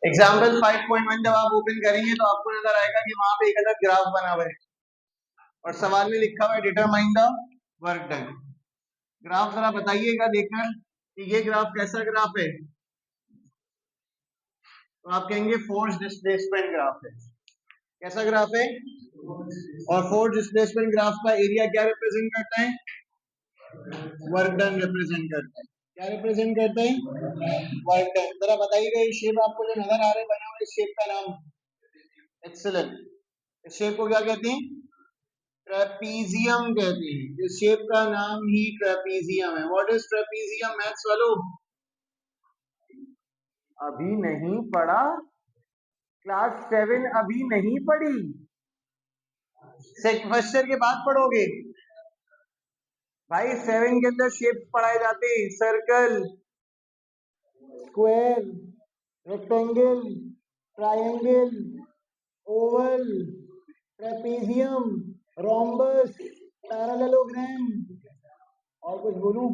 Example 5.1 जब आप open करेंगे तो आपको नजर आएगा कि वहां पे एक अलग ग्राफ बना हुआ है और सवाल में लिखा हुआ है determine the work done. Graph जरा बताइएगा देखकर कि ये ग्राफ कैसा ग्राफ है। तो आप कहेंगे फोर्स डिस्प्लेसमेंट ग्राफ है। कैसा ग्राफ है? और फोर्स डिस्प्लेसमेंट ग्राफ का एरिया क्या रिप्रेजेंट करता है? वर्क डन रिप्रेजेंट करता है। क्या रिप्रेजेंट करता है? Work done. जरा बताइएगा ये शेप आपको जो नजर आ रहे हैं बना हुआ इस शेप का नाम? एक्सीलेंट। इस शेप को क्या कहते हैं? ट्रेपीजियम कहते हैं। इस शेप का नाम ही ट्रेपीजियम है। व्हाट इज ट्रेपीजियम मैथ्स वालों? अभी नहीं पढ़ा? क्लास 7 अभी नहीं पढ़ी? फर्स्ट ईयर के बाद पढ़ोगे भाई। 7 के अंदर शेप पढ़ाए जाते हैं। Circle, square, rectangle, triangle, Oval, trapezium, rhombus, parallelogram. और कुछ बोलूं?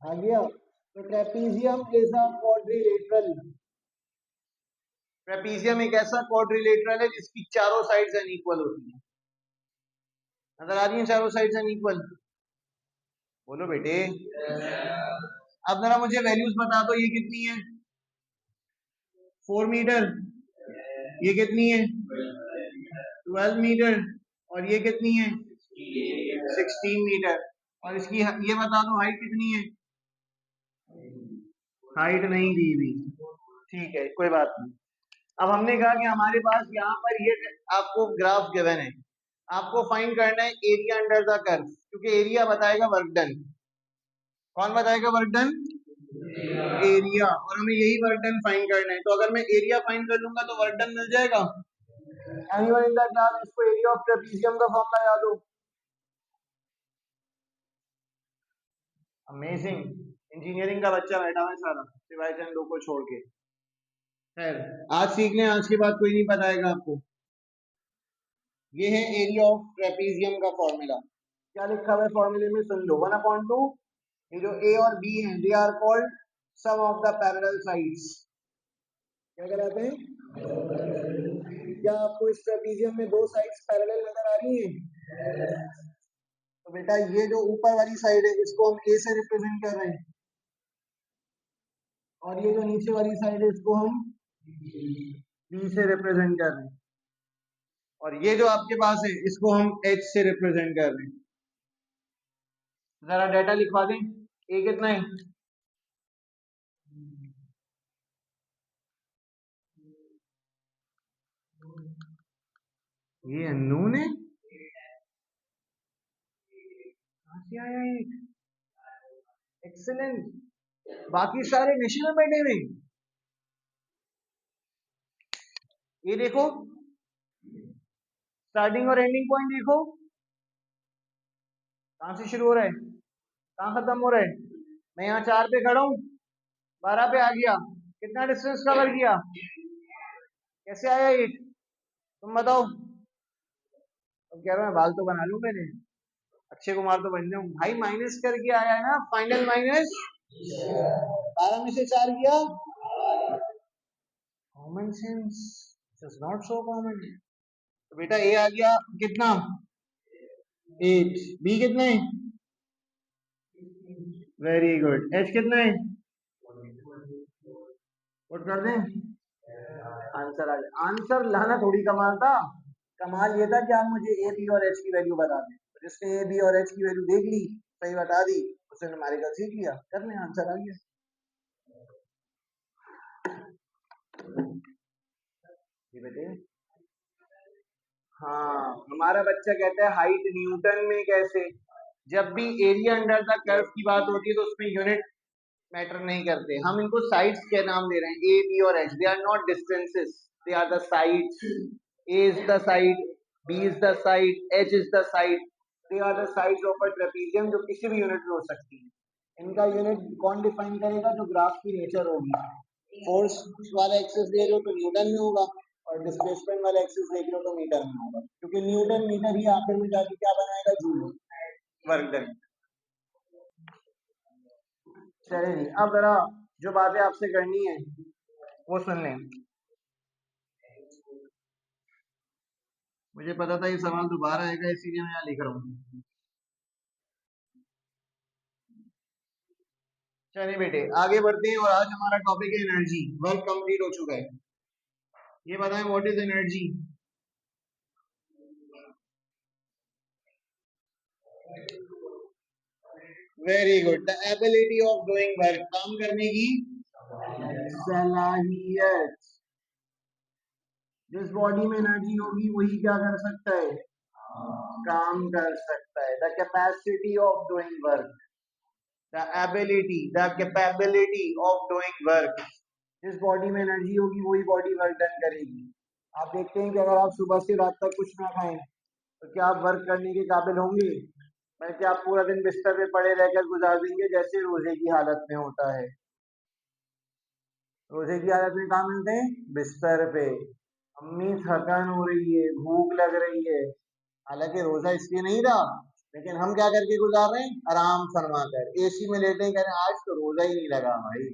आ गया। तो trapezium is a quadrilateral. Trapezium एक ऐसा क्वाड्रिलेटरल है जिसकी चारों साइड्स अनइक्वल होती है। नजर आ रही है चारों साइड्स अनइक्वल? बोलो बेटे। अब जरा मुझे वैल्यूज बता दो, ये कितनी है? 4 मीटर। ये कितनी है? 12 मीटर। और ये कितनी है? 16 मीटर। और इसकी ये बता दो हाइट कितनी है? हाइट नहीं दी हुई। ठीक है, कोई बात नहीं। अब हमने कहा कि हमारे पास यहाँ पर ये आपको ग्राफ गिवन है, आपको फाइंड करना है एरिया अंडर द कर्व, क्योंकि एरिया बताएगा वर्क डन। कौन बताएगा वर्क डन? एरिया। और हमें यही वर्क डन फाइंड करना है। तो अगर मैं एरिया फाइंड कर लूंगा तो वर्क डन मिल जाएगा। एनीवन इन द क्लास इसको एरिया ऑफ ट्रेपीजियम का फॉर्मूला याद हो? अमेजिंग। इंजीनियरिंग का बच्चा बैठा हुआ है सारा, सिवाय चंद दो को छोड़ के। खैर, आज सीख लें, आज के बाद कोई नहीं बताएगा आपको। ये है एरिया ऑफ ट्रेपीजियम का फॉर्मूला। क्या लिखा हुआ है फॉर्मूले में? सुन लो। 1/2। ये जो ए और बी हैं they are called sum of the parallel sides. क्या कहलाते हैं? क्या आपको इस ट्रेपीजियम में दो साइड्स पैरेलल नजर आ रही हैं? तो बेटा ये जो ऊपर वाली साइड है इसको हम ए से रिप्रेजेंट कर रहे हैं, और ये जो नीचे वाली साइड है इसको हम बी से रिप्रेजेंट कर रहे हैं, और ये जो आपके पास है इसको हम एच से रिप्रेजेंट कर रहे हैं। जरा डाटा लिखवा दें। ए कितना है? ये अननोन है। कहां से आया ये? एक्सीलेंट। बाकी सारे नशे में बैठे हुए। ये देखो, स्टार्टिंग और एंडिंग पॉइंट देखो, कहां से शुरू हो रहा है, कहां खत्म हो रहा है। मैं यहाँ 4 पे खड़ा हूँ, 12 पे आ गया। कितना डिस्टेंस कवर किया? कैसे आया 8? तुम बताओ। तुम कह रहे हो बाल तो बना लूं मैंने, अक्षय कुमार तो बन जाऊं भाई। माइनस करके आया है ना, फाइनल माइनस। 12 में से 4 किया। Common sense is not so common. तो बेटा ए आ गया कितना? 8। बी कितना है? Very good. एच कितना है? पुट कर दें? आंसर आ जाए। आंसर लाना थोड़ी कमाल था। कमाल ये था कि आप मुझे ए बी और एच की वैल्यू बता दें। जिसने ए बी और एच की वैल्यू देख ली, सही बता दी, उसने न्यूमेरिकल सीख लिया, कर लें, आंसर आ गया। ये बेटे, हाँ हमारा बच्चा कहता है हाइट न्यूटन में कैसे? जब भी एरिया अंडर द कर्व की बात होती है तो उसमें यूनिट मैटर नहीं करते। हम इनको साइड्स के नाम दे रहे हैं, ए बी और H. They are not distances, they are the sides. A is the side, B is the side, H is the side. They are the sides of a trapezium, जो किसी भी unit में हो सकती है। इनका unit कौन डिफाइन करेगा? जो ग्राफ की नेचर होगी। फोर्स वाला एक्सिस दे लो तो न्यूटन में होगा, और डिस्प्लेसमेंट वाला एक्सिस देख लो तो मीटर में होगा, क्योंकि न्यूटन मीटर ही आखिर में जाके क्या बनाएगा? Joule, work done. चलिए जी, अब जरा जो बातें आपसे करनी है वो सुन लें। मुझे पता था ये सवाल दोबारा आएगा, इसीलिए मैं यहाँ लिख रहा हूँ। चलिए बेटे आगे बढ़ते हैं, और आज हमारा टॉपिक है एनर्जी। वर्क कंप्लीट हो चुका है। ये बताएं what is energy. Very good, the ability of doing work, काम करने की सलाहियत। जिस बॉडी में एनर्जी होगी वही क्या कर सकता है, काम कर सकता है। The capacity of doing work, the ability, the capability of doing work. जिस बॉडी में एनर्जी होगी वही बॉडी वर्क डन करेगी। आप देखते हैं कि अगर आप सुबह से रात तक कुछ ना खाएं तो क्या आप वर्क करने के काबिल होंगे, बल्कि आप पूरा दिन बिस्तर पे पड़े रहकर गुजार देंगे, जैसे रोजे की हालत में होता है। रोजे की हालत में कहाँ मिलते हैं, बिस्तर पे। अम्मी थकान हो रही है, भूख लग रही है, हालांकि रोजा इसलिए नहीं था, लेकिन हम क्या करके गुजार रहे हैं, आराम फरमा कर एसी में लेटे हैं, कह रहे हैं आज तो रोजा ही नहीं लगा भाई।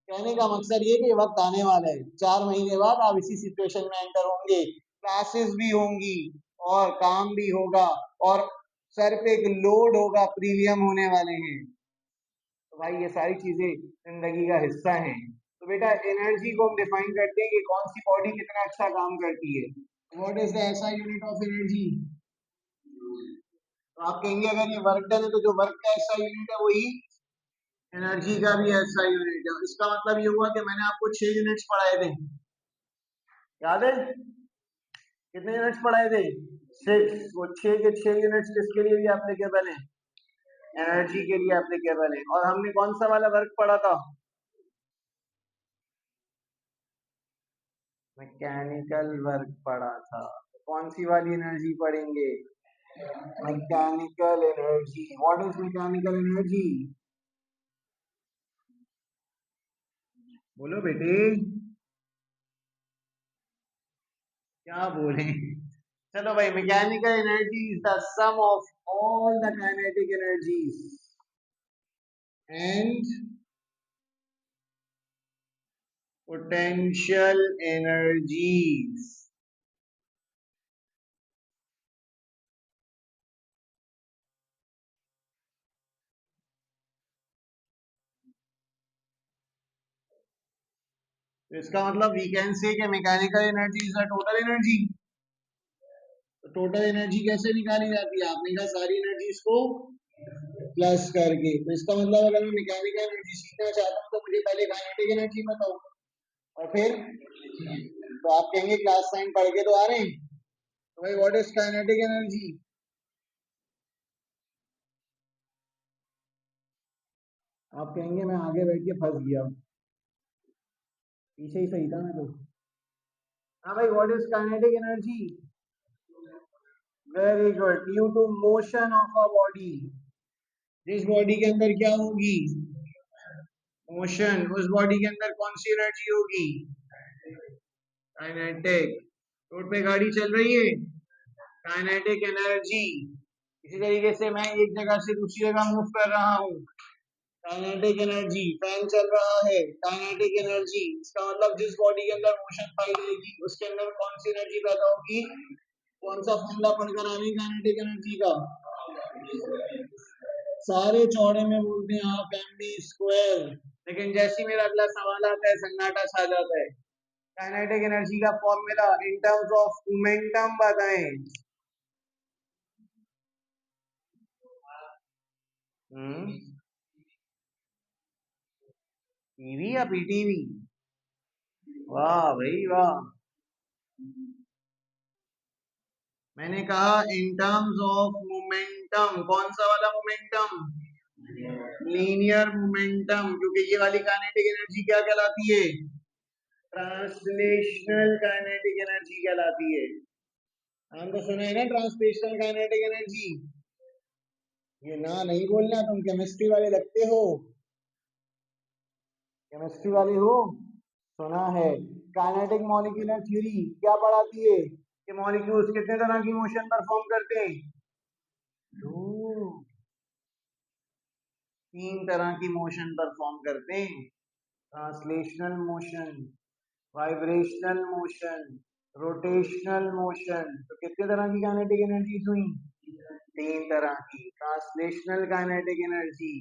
कहने का मकसद ये कि ये वक्त आने वाला है, 4 महीने बाद आप इसी सिचुएशन में एंटर होंगे, क्लासेस भी होंगी और काम भी होगा, और सर पे एक लोड होगा, प्रीमियम होने वाले हैं। तो भाई ये सारी चीजें जिंदगी का हिस्सा हैं। तो बेटा एनर्जी को हम डिफाइन करते हैं कि कौन सी बॉडी कितना अच्छा काम करती है। व्हाट इज द ऐसा यूनिट ऑफ एनर्जी। तो आप कहेंगे अगर ये वर्क डन है तो जो वर्क का ऐसा यूनिट है वही एनर्जी का भी ऐसा यूनिट है। इसका मतलब ये हुआ कि मैंने आपको 6 यूनिट्स पढ़ाए थे, याद है कितने यूनिट्स पढ़ाए थे, 6। वो 6 के 6 यूनिट्स किसके लिए भी एप्लीकेबल है, एनर्जी के लिए एप्लीकेबल है। और हमने कौन सा वाला वर्क पढ़ा था, मैकेनिकल वर्क पढ़ा था। कौन सी वाली एनर्जी पढ़ेंगे, mechanical energy. What is mechanical energy, बोलो बेटे, क्या बोले। चलो भाई, mechanical energy is the sum of all the kinetic energies and potential energies. तो इसका मतलब वी कैन से कि mechanical energy is the total energy. तो टोटल एनर्जी कैसे निकाली जाती है, आपने कहा सारी एनर्जीज को प्लस करके। तो इसका मतलब अगर मैं मैकेनिकल एनर्जी सीखना चाहता हूँ तो मुझे पहले काइनेटिक एनर्जी बताओ, और फिर तो आप कहेंगे क्लास साइन पढ़ के तो आ रहे हैं। तो भाई व्हाट इज काइनेटिक एनर्जी। आप कहेंगे मैं आगे बैठ के फंस गया, पीछे ही सही था मैं तो। हाँ भाई, what is kinetic energy. Very good, due to motion of a body. जिस बॉडी के अंदर क्या होगी, मोशन, उस बॉडी के अंदर कौन सी एनर्जी होगी, काइनेटिक। रोड पे गाड़ी चल रही है, काइनेटिक एनर्जी। इसी तरीके से मैं एक जगह से दूसरी जगह मूव कर रहा हूँ, काइनेटिक एनर्जी। फैन चल रहा है, काइनेटिक एनर्जी। इसका मतलब जिस बॉडी के अंदर मोशन पाई जाएगी उसके अंदर कौन सी एनर्जी पैदा होगी, कौन सा फॉर्मूला पढ़कर आ रही काइनेटिक एनर्जी का, सारे चौड़े में बोलते हैं हाफ एम बी स्क्वायर। लेकिन जैसे ही मेरा अगला सवाल आता है सन्नाटा छा जाता है। काइनेटिक एनर्जी का formula in terms of momentum बताएं। टीवी या पीटीवी, वाह भाई वाह। मैंने कहा इन टर्म्स ऑफ मोमेंटम, कौन सा वाला मोमेंटम, लीनियर मोमेंटम। क्योंकि ये वाली काइनेटिक एनर्जी क्या कहलाती है, ट्रांसलेशनल काइनेटिक एनर्जी कहलाती है। नाम तो सुना है ना, ट्रांसलेशनल काइनेटिक एनर्जी। ये ना नहीं बोलना, तुम केमिस्ट्री वाले लगते हो, केमिस्ट्री वाले हो, सुना है। काइनेटिक मॉलिक्यूलर थ्योरी क्या पढ़ाती है कि मॉलिक्यूल्स कितने तरह की मोशन परफॉर्म करते हैं, दो, 3 तरह की मोशन परफॉर्म करते हैं, translational motion, vibrational motion rotational motion. तो कितने तरह की काइनेटिक एनर्जीज हुई? 3 तरह की। Translational kinetic energy,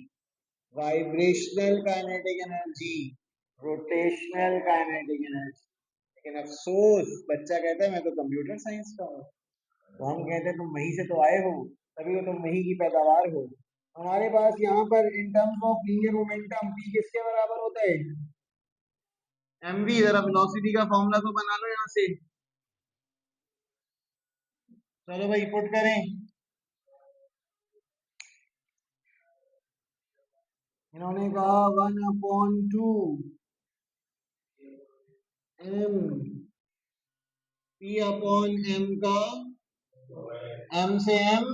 vibrational kinetic energy, rotational kinetic energy. लेकिन अफसोस बच्चा कहता है मैं तो कंप्यूटर साइंस का हूँ, तो हम कहते हैं तुम वहीं से तो आए हो, तभी तो तुम वहीं की पैदावार हो। हमारे पास यहाँ पर in terms of linear momentum p किसके बराबर होता है? mv। जरा वेलोसिटी का फॉर्मूला तो बना लो यहाँ से। चलो भाई पुट करें। इन्होंने कहा 1/2 m p अपॉन m का m से m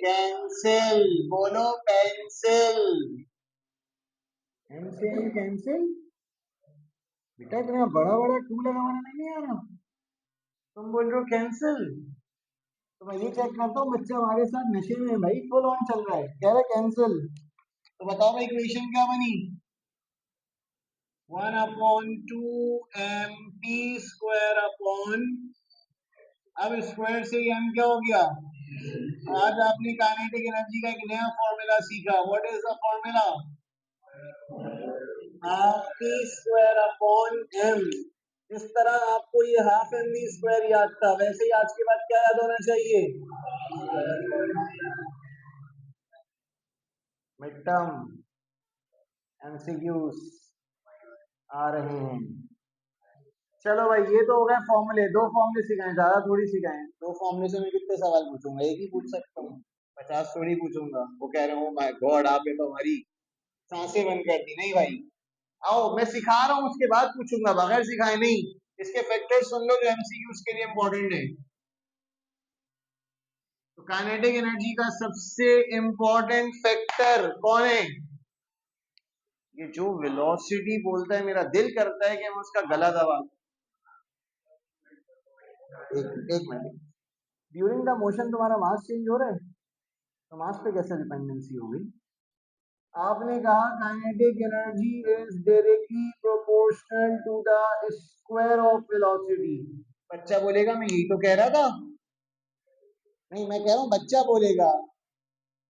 कैंसिल। बोलो पेंसिल। m से m कैंसिल। बेटा इतना बड़ा बड़ा टू लगाना नहीं आ रहा, तुम बोल रहे हो कैंसिल। तो मैं ये चेक करता हूँ बच्चा हमारे साथ नशे में है भाई, फुल ऑन चल रहा है, कह रहा है कैंसिल। तो बताओ भाई इक्वेशन क्या बनी? 1/2 mp स्क्वायर अपॉन, अब स्क्वायर से m क्या हो गया? आज आपने काइनेटिक एनर्जी का एक नया फॉर्मूला सीखा। What is the formula? Half P square upon m। जिस तरह आपको ये हाफ एम वी स्क्वायर याद था, वैसे ही आज के बाद क्या याद होना चाहिए? मिड टर्म एमसीक्यूज आ रहे हैं। चलो भाई ये तो हो गए फॉर्मूले, 2 फॉर्मूले सिखाए, ज्यादा थोड़ी सिखाए। 2 फॉर्मूले से मैं कितने सवाल पूछूंगा? एक ही पूछ सकता हूँ, 50 थोड़ी पूछूंगा। वो कह रहे हो माय गॉड आपने तो हमारी सांसें बंद कर दी। नहीं भाई, आओ मैं सिखा रहा हूँ, उसके बाद पूछूंगा, बगैर सिखाए नहीं। इसके फैक्टर सुन लो जो एमसीक्यूज के लिए इंपॉर्टेंट है। तो काइनेटिक एनर्जी का सबसे इंपॉर्टेंट फैक्टर कौन है? ये जो वेलोसिटी बोलता है, मेरा दिल करता है कि मैं उसका गला दबा। एक मिनट, ड्यूरिंग द मोशन तुम्हारा मास चेंज हो रहा है, तो मास पे कैसे डिपेंडेंसी हो गई? आपने कहा kinetic energy is directly proportional to the square of velocity. बच्चा बोलेगा मैं यही तो कह रहा था। नहीं, मैं कह रहा हूँ बच्चा बोलेगा,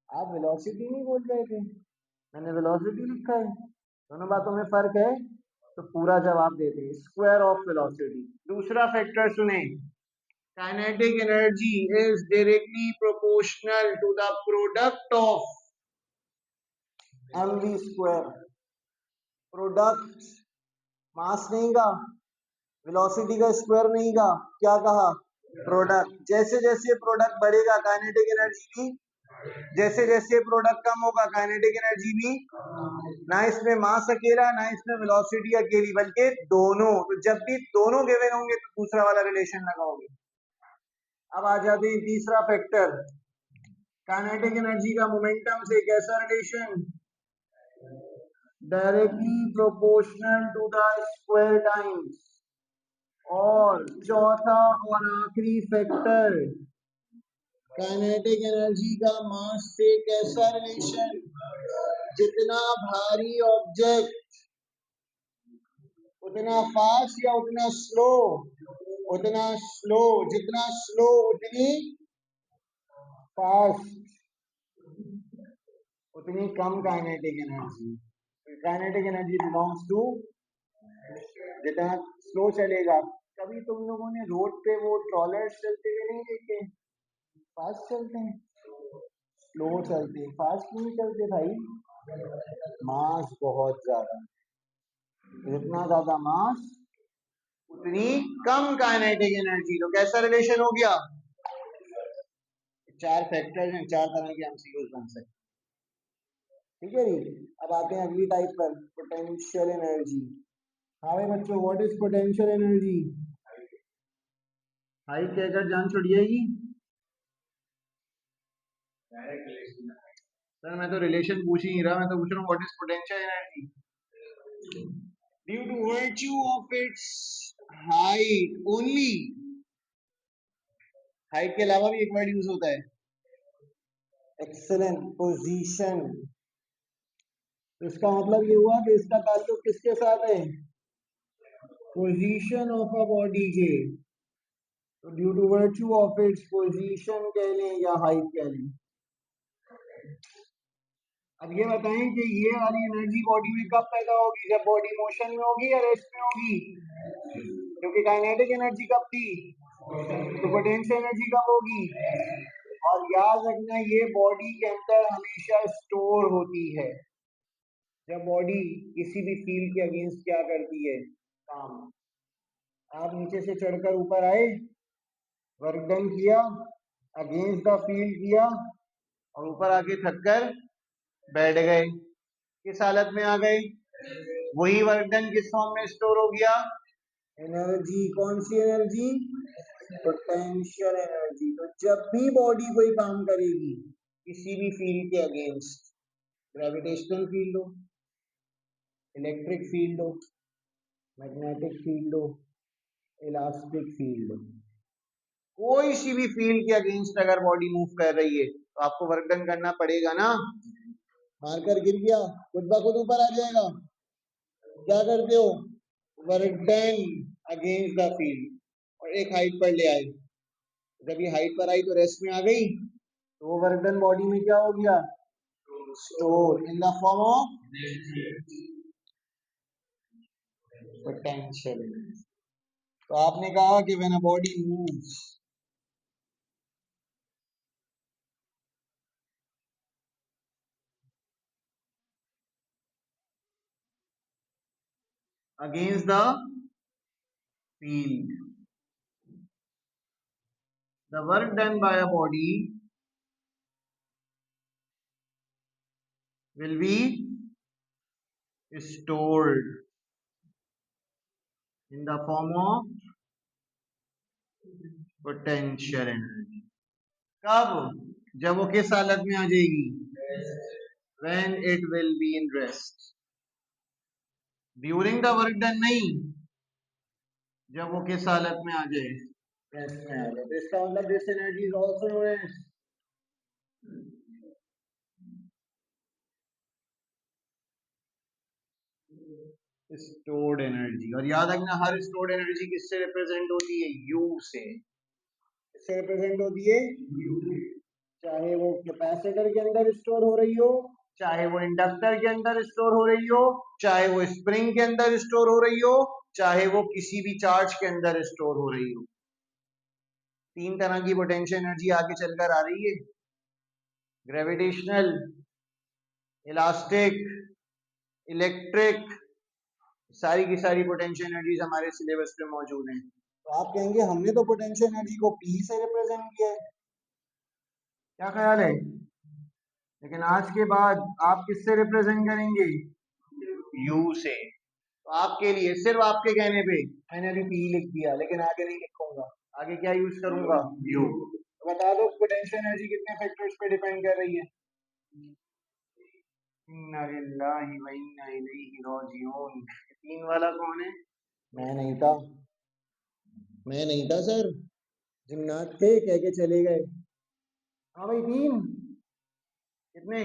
आप वेलोसिटी नहीं बोल रहे थे, मैंने वेलोसिटी लिखा है। दोनों बातों में फर्क है, तो पूरा जवाब देते हैं स्क्वायर ऑफ वेलोसिटी। दूसरा फैक्टर सुने, kinetic energy is directly proportional to the product of mv square. Product, mass नहीं का, वेलोसिटी का स्क्वायर नहीं का, क्या कहा? प्रोडक्ट। जैसे जैसे प्रोडक्ट बढ़ेगा काइनेटिक एनर्जी भी, जैसे जैसे प्रोडक्ट कम होगा काइनेटिक एनर्जी भी। ना इसमें मास अकेला, ना इसमें वेलोसिटी अकेली, बल्कि दोनों। तो जब भी दोनों गिवन होंगे तो दूसरा वाला रिलेशन लगाओगे। अब आ जाते हैं तीसरा फैक्टर, काइनेटिक एनर्जी का मोमेंटम से कैसा relation? Directly proportional to the square times. और चौथा और आखिरी फैक्टर, काइनेटिक एनर्जी का मास से कैसा रिलेशन? जितना भारी ऑब्जेक्ट उतना फास्ट या उतना स्लो? उतना स्लो। जितना स्लो उतनी फास्ट, उतनी कम kinetic energy. Kinetic energy belongs to, जितना स्लो चलेगा। कभी तुम लोगों ने रोड पे वो ट्रॉलर्स चलते हुए नहीं देखे? फास्ट चलते हैं, स्लो चलते हैं। फास्ट क्यों नहीं चलते भाई? मास बहुत ज्यादा, जितना ज्यादा मास उतनी कम काइनेटिक एनर्जी। तो कैसा रिलेशन हो गया? 4 फैक्टर्स हैं, 4 तरह के एमसीक्यूज बन सकते। ठीक है जी। अब आते हैं अगली टाइप पर, पोटेंशियल एनर्जी। हाँ भाई बच्चों, what is potential energy? Height कहकर जान छुट जाएगी सर। मैं तो रिलेशन पूछ ही नहीं रहा, मैं तो पूछ रहा हूँ what is potential energy. Due to virtue of its height only. Height के अलावा भी एक वर्ड यूज होता है, एक्सेलेंट पोजीशन। तो इसका मतलब ये हुआ कि इसका ताल्लुक किसके साथ है? पोजीशन ऑफ अ बॉडी के, तो due to virtue of its position कह लें या हाइट कह लें। अब ये बताएं कि ये वाली एनर्जी बॉडी में कब पैदा होगी, जब बॉडी मोशन में होगी या रेस्ट में होगी, क्योंकि काइनेटिक एनर्जी कब थी, तो पोटेंशियल एनर्जी कब होगी। और याद रखना ये बॉडी के अंदर हमेशा स्टोर होती है जब बॉडी किसी भी फील्ड के अगेंस्ट क्या करती है, काम। आप नीचे से चढ़कर ऊपर आए, वर्क डन किया, अगेंस्ट द फील्ड किया, और ऊपर आके थक कर बैठ गए, किस हालत में आ गए, वही वर्क डन किस फॉर्म में स्टोर हो गया, एनर्जी। कौन सी एनर्जी, पोटेंशियल एनर्जी। तो जब भी बॉडी कोई काम करेगी किसी भी फील्ड के अगेंस्ट, ग्रेविटेशनल फील्ड हो, इलेक्ट्रिक फील्ड हो, मैग्नेटिक फील्ड हो, इलास्टिक फील्ड हो, कोई सी भी फील्ड के अगेंस्ट अगर बॉडी मूव कर रही है तो आपको वर्क डन करना पड़ेगा ना। मारकर गिर गया, खुद ब खुद ऊपर आ जाएगा, क्या करते हो, work done against the field, और एक हाइट पर ले आए। जब ये हाइट पर आई तो रेस्ट में आ गई, तो वो वर्क डन बॉडी में क्या हो गया, store in the form of potential. तो आपने कहा कि when a body moves against the field, the work done by a body will be stored in the form of potential energy। कब, जब वो किस हालत में आ जाएगी, when it will be in rest। During the work done नहीं, जब वो किस हालत में आ जाए, रेस्ट में आ जाए। तो इसका मतलब this energy is also known as stored energy. और याद रखना हर स्टोर्ड एनर्जी किससे रिप्रेजेंट होती है, यू से। किससे रिप्रेजेंट होती है, चाहे वो कैपेसिटर के अंदर स्टोर हो रही हो, चाहे वो इंडक्टर के अंदर स्टोर हो रही हो, चाहे वो स्प्रिंग के अंदर स्टोर हो रही हो, चाहे वो किसी भी चार्ज के अंदर स्टोर हो रही हो। तीन तरह की पोटेंशियल एनर्जी आगे चलकर आ रही है, ग्रेविटेशनल, इलास्टिक, इलेक्ट्रिक। सारी की सारी पोटेंशियल एनर्जीज हमारे सिलेबस पे मौजूद हैं। तो आप कहेंगे हमने तो पोटेंशियल एनर्जी को पी से रिप्रेजेंट किया है, क्या ख्याल है, लेकिन आज के बाद आप किससे रिप्रेजेंट करेंगे, यू से। तो आपके लिए सिर्फ आपके कहने पे मैंने अभी पी लिख दिया, लेकिन आगे नहीं लिखूंगा, आगे क्या यूज करूंगा, यू। तो बता दो पोटेंशियल एनर्जी कितने फैक्टर्स पे डिपेंड कर रही है, इन्ना लिल्लाहि व इन्ना इलैहि राजिऊन। तीन वाला कौन है, मैं नहीं था, मैं नहीं था सर, जिन्नात थे कह के चले गए। हाँ भाई, तीन कितने,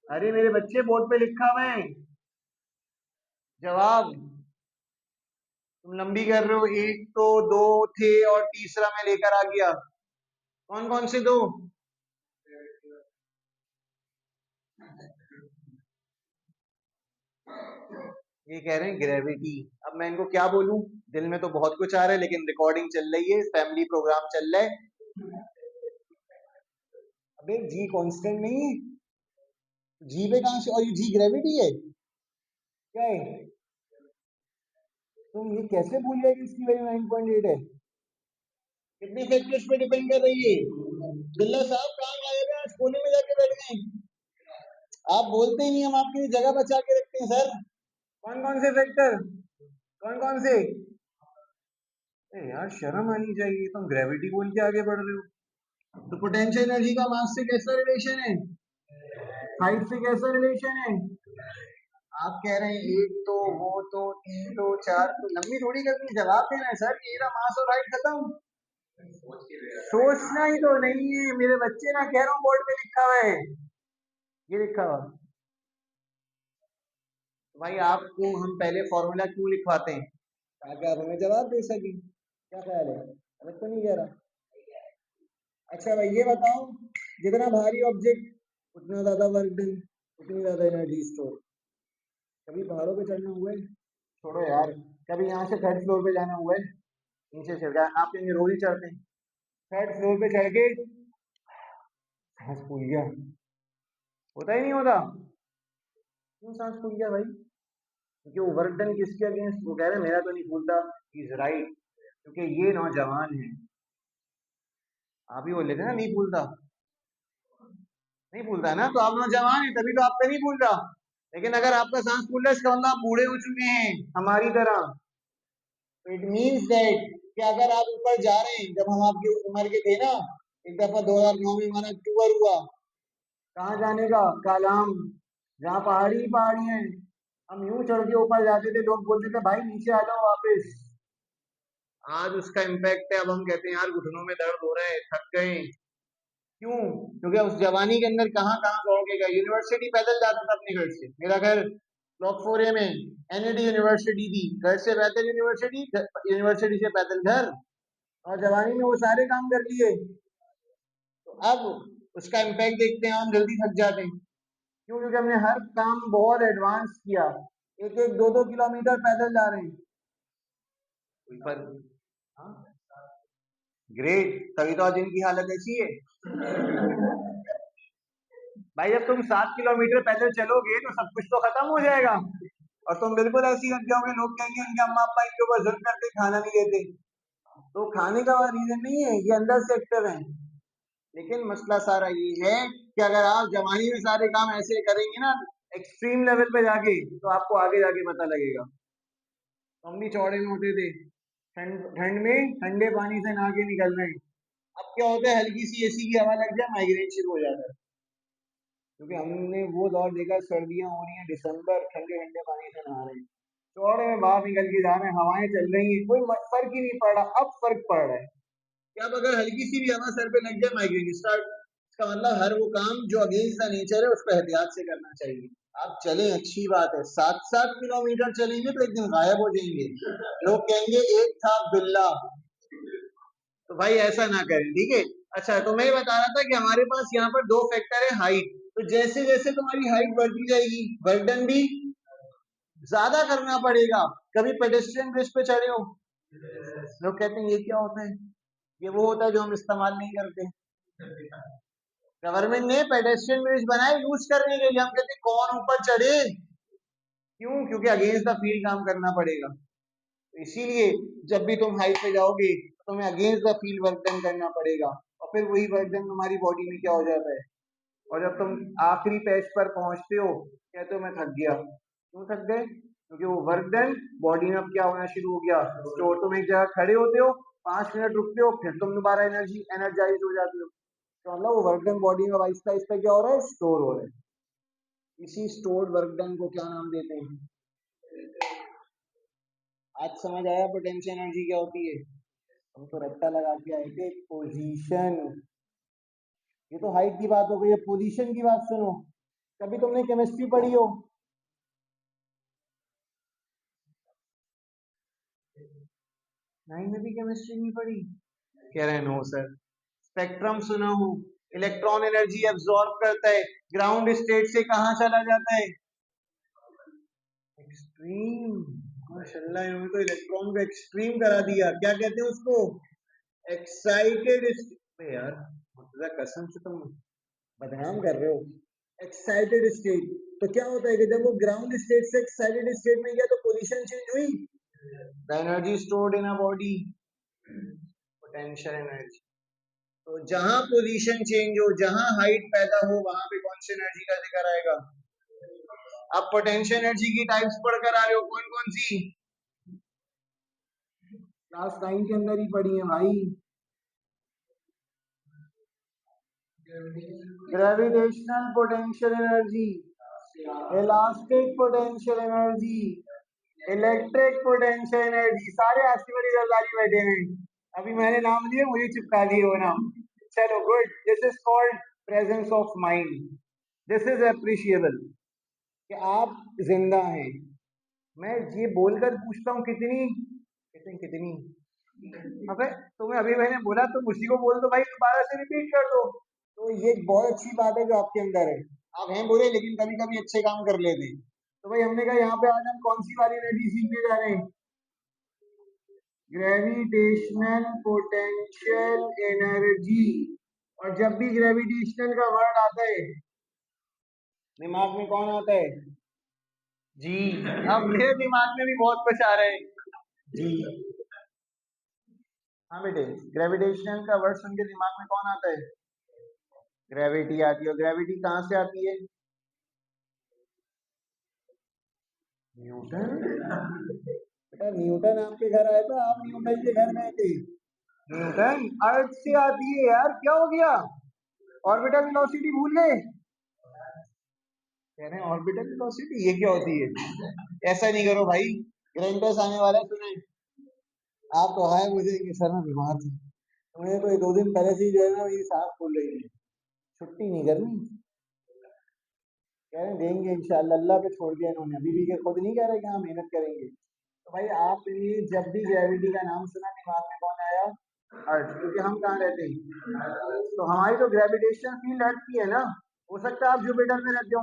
अरे मेरे बच्चे बोर्ड पे लिखा हुआ है जवाब, तुम लंबी कर रहे हो। एक तो दो थे और तीसरा मैं लेकर आ गया। कौन कौन से दो, ये कह रहे हैं ग्रेविटी। अब मैं इनको क्या बोलूं, दिल में तो बहुत कुछ आ रहा है, लेकिन रिकॉर्डिंग चल रही है, फैमिली प्रोग्राम चल रहा है। अबे जी कांस्टेंट नहीं है, जी पे कहां से, और ये जी ग्रेविटी है, क्या है, तुम ये कैसे भूल गए कि इसकी वैल्यू 9.8 है। कितने फैक्टर्स पे डिपेंड कर रही है, बिल्ला साहब कहाँ गायब है, आज कोने में जाके बैठ गए, आप बोलते ही नहीं, हम आपके लिए जगह बचा के रखते हैं सर। कौन कौन से फैक्टर, कौन कौन से, यार शर्म आनी चाहिए, तुम ग्रेविटी बोल के आगे बढ़ रहे हो। तो पोटेंशियल एनर्जी का मास से कैसा रिलेशन है, हाइट से कैसा रिलेशन है। आप कह रहे हैं एक तो, वो तो, तीन तो, चार तो, लंबी थोड़ी करनी, जवाब देना है सर, मेरा मास और हाइट खत्म। सोचना ही तो नहीं है, मेरे बच्चे ना कह रहा हूँ, बोर्ड पे लिखा हुआ है, ये लिखा हुआ। भाई आपको हम पहले फॉर्मूला क्यों लिखवाते हैं, ताकि आप हमें जवाब दे सकें। क्या ख्याल है, गलत तो नहीं कह रहा? अच्छा भाई ये बताओ, जितना भारी ऑब्जेक्ट उतना ज्यादा वर्क डन, उतनी ज्यादा एनर्जी स्टोर। कभी पहाड़ों पे चढ़ना हुआ है? छोड़ो यार। कभी यहाँ से थर्ड फ्लोर पे जाना हुआ है? नीचे चढ़ गया, आप कहेंगे रोज ही चढ़ते हैं। थर्ड फ्लोर पे चढ़ के सांस फूल गया, होता ही नहीं होता। क्यों सांस फूल गया भाई? क्योंकि वो वर्क डन किसके अगेंस्ट, वो कह रहे हैं मेरा तो नहीं फूलता। इज राइट, क्योंकि ये नौजवान है। आप ही बोल लेते ना नहीं फूलता, नहीं फूलता है ना, तो आप नौजवान है तभी तो आपका नहीं फूल रहा। लेकिन अगर आपका सांस फूल रहा है इसका मतलब आप बूढ़े हो चुके हैं हमारी तरह। इट मीन्स दैट कि अगर आप ऊपर जा रहे हैं, जब हम आपकी उम्र के थे ना, एक दफा 2009 में हमारा टूर हुआ, कहाँ जाने का, कालाम, जहाँ पहाड़ी ही पहाड़ी है। हम यूं चढ़ के ऊपर जाते थे, लोग बोलते थे भाई नीचे आ जाओ वापस। आज उसका इम्पैक्ट है, अब हम कहते हैं यार घुटनों में दर्द हो रहा है, थक गए। क्यों? क्योंकि उस जवानी के अंदर कहाँ कहाँ दौड़ेगा। यूनिवर्सिटी पैदल जाता था अपने घर से, मेरा घर ब्लॉक 4A में, एनईडी यूनिवर्सिटी थी, घर से पैदल यूनिवर्सिटी, यूनिवर्सिटी से पैदल घर। और जवानी में वो सारे काम कर लिए, तो अब उसका इम्पैक्ट देखते हैं, हम जल्दी थक जाते हैं। क्यों? क्योंकि हमने हर काम बहुत एडवांस किया, एक एक दो दो किलोमीटर पैदल जा रहे हैं। कोई पर हाँ, ग्रेट, तभी तो आज इनकी हालत ऐसी है। भाई जब तुम 7 किलोमीटर पैदल चलोगे तो सब कुछ तो खत्म हो जाएगा, और तुम बिल्कुल ऐसी लग जाओगे, लोग कहेंगे इनके अम्मा अब्बा इनके ऊपर जुल्म करके खाना नहीं देते। तो खाने का रीजन नहीं है, ये अंदर से एक्टिव है। लेकिन मसला सारा ये है कि अगर आप जवानी में सारे काम ऐसे करेंगे ना, एक्सट्रीम लेवल पे जाके, तो आपको आगे जाके पता लगेगा। हम भी चौड़े में होते थे, ठंड ठंड में ठंडे पानी से नहा के निकल रहे हैं। अब क्या होता है, हल्की सी एसी की हवा लग जाए माइग्रेन शुरू हो जाता है। क्योंकि हमने वो दौर देखा, सर्दियां हो रही हैं, दिसंबर, ठंडे ठंडे पानी से नहा रहे हैं, चौड़े में बाहर निकल के जा रहे हैं, हवाएं चल रही हैं, कोई फर्क ही नहीं पड़ रहा। अब फर्क पड़ रहा है कि अब अगर हल्की सी भी हवा सर पे लग जाए माइग्रेन स्टार्ट। इसका मतलब हर वो काम जो अगेंस्ट द नेचर है उसको एहतियात से करना चाहिए। आप चलें, अच्छी बात है, 7-7 किलोमीटर चलेंगे तो एक दिन गायब हो जाएंगे, लोग कहेंगे एक था बिल्ला। तो भाई ऐसा ना करें, ठीक है। अच्छा, तो मैं ये बता रहा था कि हमारे पास यहाँ पर दो फैक्टर है, हाइट। तो जैसे जैसे तुम्हारी हाइट बढ़ती जाएगी, बर्डन भी ज्यादा करना पड़ेगा। कभी पेडेस्ट्रियन ब्रिज पे चढ़े हो? लोग कहते हैं ये क्या होता है, ये वो होता है जो हम इस्तेमाल नहीं करते। गवर्नमेंट ने पेडेस्ट्रियन ब्रिज बनाए यूज करने के लिए, हम कहते हैं कौन ऊपर चढ़े। क्यों? क्योंकि अगेंस्ट द फील्ड काम करना पड़ेगा। तो इसीलिए जब भी तुम हाइट पे जाओगे तो तुम्हें against the field work done करना पड़ेगा, और फिर वही वर्क डन तुम्हारी बॉडी में क्या हो जाता है। और जब तुम आखिरी पैच पर पहुंचते हो, कहते हो मैं थक गया। क्यों थक गए? क्योंकि वो वर्क डन बॉडी में अब क्या होना शुरू हो गया, स्टोर। तुम एक जगह खड़े होते हो, 5 मिनट रुकते हो, फिर तुम दोबारा एनर्जाइज हो जाते हो। तो मतलब वो वर्क डन बॉडी में आहिस्ता आहिस्ता क्या हो रहा है, स्टोर हो रहा है। इसी स्टोर्ड वर्क डन को क्या नाम देते हैं? आज समझ आया पोटेंशियल एनर्जी क्या होती है? हम तो रट्टा लगा के आए थे, पोजीशन। ये तो हाइट की बात हो गई है, पोजीशन की बात सुनो। कभी तुमने केमिस्ट्री पढ़ी हो? नाइन में भी केमिस्ट्री नहीं पढ़ी? कह रहे हैं नो सर। स्पेक्ट्रम सुना हो, इलेक्ट्रॉन एनर्जी एब्जॉर्ब करता है, ग्राउंड स्टेट से कहाँ चला जाता है, एक्सट्रीम। माशाल्लाह, इन्होंने तो इलेक्ट्रॉन को एक्सट्रीम करा दिया। क्या कहते हैं उसको, एक्साइटेड। यार मुर्तजा कसम से तुम बदनाम कर रहे हो। एक्साइटेड स्टेट, तो क्या होता है कि जब वो ग्राउंड स्टेट से एक्साइटेड स्टेट में गया तो पोजीशन चेंज हुई, the energy stored in a body, potential energy. तो जहां पोजीशन चेंज हो, जहां हाइट पैदा हो, वहां पे कौन सी एनर्जी का जिक्र आएगा। अब पोटेंशियल एनर्जी की टाइप्स पढ़कर आ रहे हो, कौन कौन सी? क्लास 9 के अंदर ही पढ़ी है भाई। Gravitational potential energy, elastic potential energy, electric potential energy, सारे आसिफ अली जरदारी बैठे हैं। अभी मैंने नाम लिए, मुझे चिपका दिए वो नाम। चलो good, this is called presence of mind. This is appreciable कि आप जिंदा हैं। मैं ये बोलकर पूछता हूँ कितनी कितनी कितनी। अबे तुम्हें अभी मैंने बोला तुम उसी को बोल दो भाई, दोबारा से रिपीट कर दो। तो ये बहुत अच्छी बात है जो आपके अंदर है। आप हैं बुरे लेकिन कभी कभी अच्छे काम कर लेते। तो भाई हमने कहा यहाँ पे आज हम कौन सी वाली एनर्जी सीखने जा रहे हैं? Gravitational potential energy. और जब भी ग्रेविटेशनल का वर्ड आता है दिमाग में कौन आता है? जी। अब मेरे दिमाग में भी बहुत कुछ आ रहे हैं। जी। हाँ बेटे, ग्रेविटेशनल का वर्ड सुन के दिमाग में कौन आता है? ग्रेविटी आती है। और ग्रेविटी कहाँ से आती है? न्यूटन। बेटा न्यूटन आपके घर आया था, आप न्यूटन के घर गए थे? न्यूटन अर्थ से आती है यार, क्या हो गया? ऑर्बिटल वेलोसिटी भूल गए? कह रहे हैं ऑर्बिटल वेलोसिटी, ये क्या होती है? ऐसा नहीं करो भाई, ग्रैंडस आने वाला है सुने। आप तो आए मुझे कि सर मैं बीमार थी, मुझे तो ये 2 दिन पहले से ही जो है ना मेरी सांस फूल रही है, छुट्टी नहीं करनी। कह रहे हैं देंगे इंशाल्लाह, अल्लाह पे छोड़ दिया इन्होंने, अभी भी के खुद नहीं कह रहे कि हाँ मेहनत करेंगे। तो भाई आपने जब भी ग्रेविटी का नाम सुना दिमाग में कौन आया? अर्थ। क्योंकि हम कहाँ रहते हैं? तो हमारी तो ग्रेविटेशन फील्ड अर्थ की है ना। हो सकता है आप जुपिटर में रहते हो,